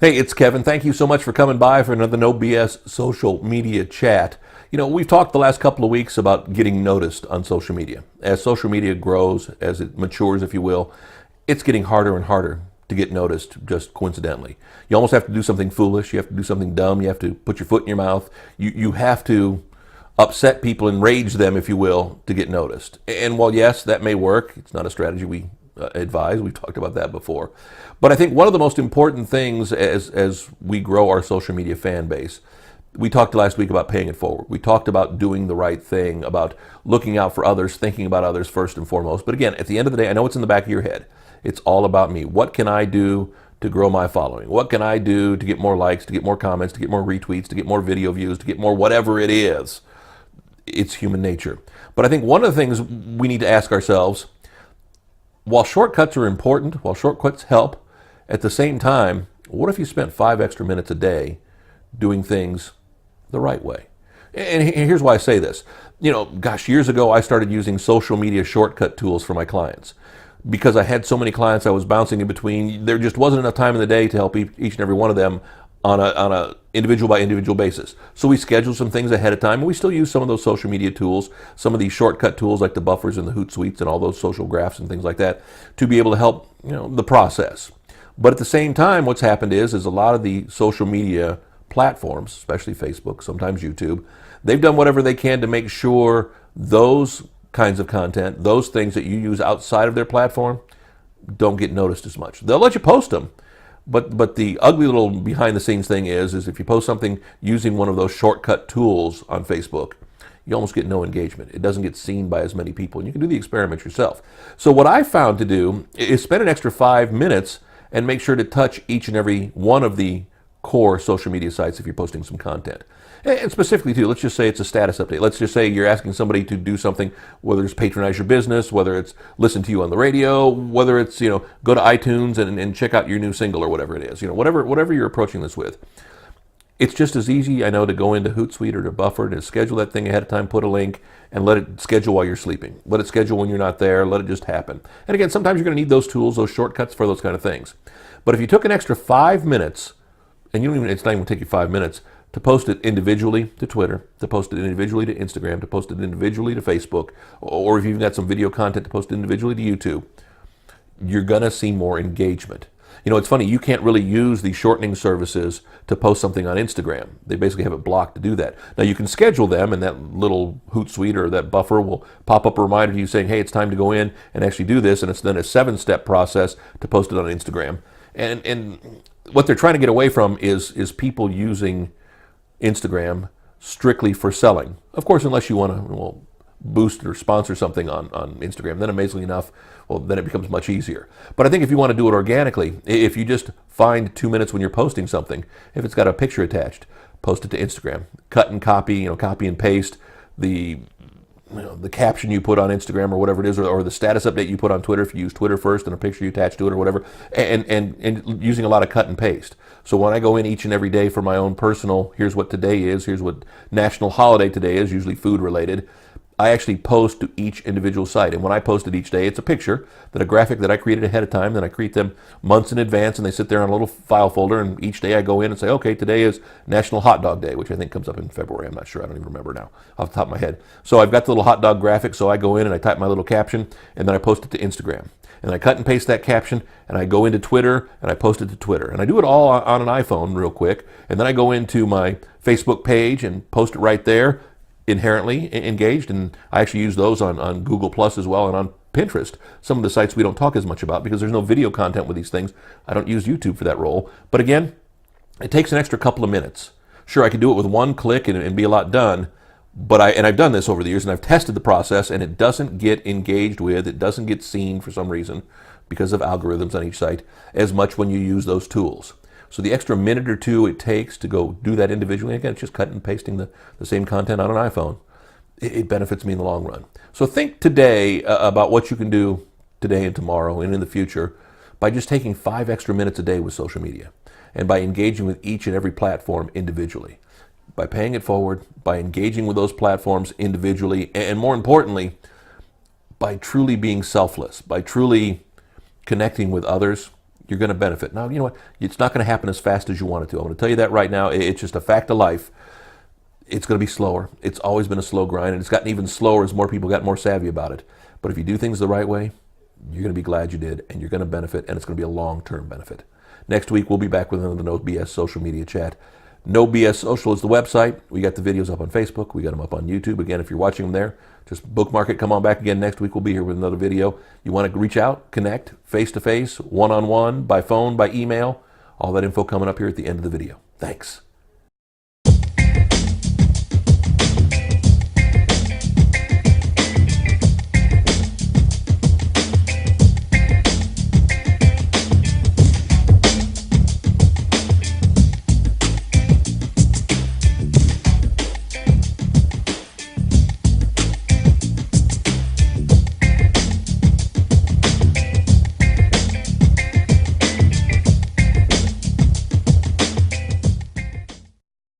Hey, it's Kevin. Thank you so much for coming by for another No BS social media chat. We've talked the last couple of weeks about getting noticed on social media. As social media grows, as it matures, if you will, it's getting harder and harder to get noticed just coincidentally. You almost have to do something foolish. You have to do something dumb. You have to put your foot in your mouth. You have to upset people, enrage them, if you will, to get noticed. And while yes, that may work, it's not a strategy we advise. We've talked about that before. But I think one of the most important things as we grow our social media fan base, we talked last week about paying it forward. We talked about doing the right thing, about looking out for others, thinking about others first and foremost. But again, at the end of the day, I know it's in the back of your head. It's all about me. What can I do to grow my following? What can I do to get more likes, to get more comments, to get more retweets, to get more video views, to get more whatever it is? It's human nature. But I think one of the things we need to ask ourselves, while shortcuts are important, while shortcuts help, at the same time, what if you spent 5 extra minutes a day doing things the right way? And here's why I say this. Years ago I started using social media shortcut tools for my clients. Because I had so many clients I was bouncing in between, there just wasn't enough time in the day to help each and every one of them on a individual by individual basis. So we scheduled some things ahead of time, and we still use some of those social media tools, some of these shortcut tools like the buffers and the Hootsuites and all those social graphs and things like that to be able to help the process. But at the same time, what's happened is a lot of the social media platforms, especially Facebook, sometimes YouTube, they've done whatever they can to make sure those kinds of content, those things that you use outside of their platform, don't get noticed as much. They'll let you post them, but the ugly little behind the scenes thing is if you post something using one of those shortcut tools on Facebook, you almost get no engagement. It doesn't get seen by as many people, and you can do the experiment yourself. So what I found to do is spend an extra 5 minutes and make sure to touch each and every one of the core social media sites if you're posting some content. And specifically too, let's just say it's a status update. Let's just say you're asking somebody to do something, whether it's patronize your business, whether it's listen to you on the radio, whether it's, go to iTunes and check out your new single or whatever it is, whatever you're approaching this with. It's just as easy, I know, to go into Hootsuite or to Buffer and to schedule that thing ahead of time, put a link, and let it schedule while you're sleeping. Let it schedule when you're not there. Let it just happen. And again, sometimes you're going to need those tools, those shortcuts for those kind of things. But if you took an extra 5 minutes, and it's not even going to take you 5 minutes, to post it individually to Twitter, to post it individually to Instagram, to post it individually to Facebook, or if you've got some video content, to post it individually to YouTube, you're going to see more engagement. It's funny, you can't really use the shortening services to post something on Instagram. They basically have it blocked to do that. Now you can schedule them, and that little Hootsuite or that Buffer will pop up a reminder to you saying, hey, it's time to go in and actually do this, and it's then a 7-step process to post it on Instagram. And what they're trying to get away from is people using Instagram strictly for selling. Of course, unless you want to boost or sponsor something on Instagram, then amazingly enough, then it becomes much easier. But I think if you want to do it organically, if you just find 2 minutes when you're posting something, if it's got a picture attached, post it to Instagram. Cut and copy, copy and paste the caption you put on Instagram or whatever it is, or the status update you put on Twitter if you use Twitter first and a picture you attach to it or whatever, and using a lot of cut and paste. So when I go in each and every day for my own personal, here's what today is, here's what national holiday today is, usually food related, I actually post to each individual site. And when I post it each day, it's a picture, a graphic that I created ahead of time. Then I create them months in advance, and they sit there on a little file folder. And each day I go in and say, okay, today is National Hot Dog Day, which I think comes up in February. I'm not sure. I don't even remember now off the top of my head. So I've got the little hot dog graphic. So I go in and I type my little caption, and then I post it to Instagram. And I cut and paste that caption, and I go into Twitter, and I post it to Twitter. And I do it all on an iPhone real quick. And then I go into my Facebook page and post it right there, inherently engaged, and I actually use those on Google Plus as well and on Pinterest, some of the sites we don't talk as much about because there's no video content with these things. I don't use YouTube for that role, but again, it takes an extra couple of minutes. Sure, I could do it with one click and be a lot done, but I've done this over the years and I've tested the process, and it doesn't get engaged with, it doesn't get seen for some reason because of algorithms on each site as much when you use those tools. So the extra minute or two it takes to go do that individually, again, it's just cutting and pasting the same content on an iPhone. It benefits me in the long run. So think today about what you can do today and tomorrow and in the future by just taking 5 extra minutes a day with social media and by engaging with each and every platform individually. By paying it forward, by engaging with those platforms individually, and more importantly, by truly being selfless, by truly connecting with others, you're going to benefit. Now, you know what? It's not going to happen as fast as you want it to. I'm going to tell you that right now. It's just a fact of life. It's going to be slower. It's always been a slow grind, and it's gotten even slower as more people got more savvy about it. But if you do things the right way, you're going to be glad you did, and you're going to benefit, and it's going to be a long-term benefit. Next week, we'll be back with another No BS social media chat. No BS Social is the website. We got the videos up on Facebook. We got them up on YouTube. Again, if you're watching them there, just bookmark it. Come on back again next week. We'll be here with another video. You want to reach out, connect, face-to-face, one-on-one, by phone, by email. All that info coming up here at the end of the video. Thanks.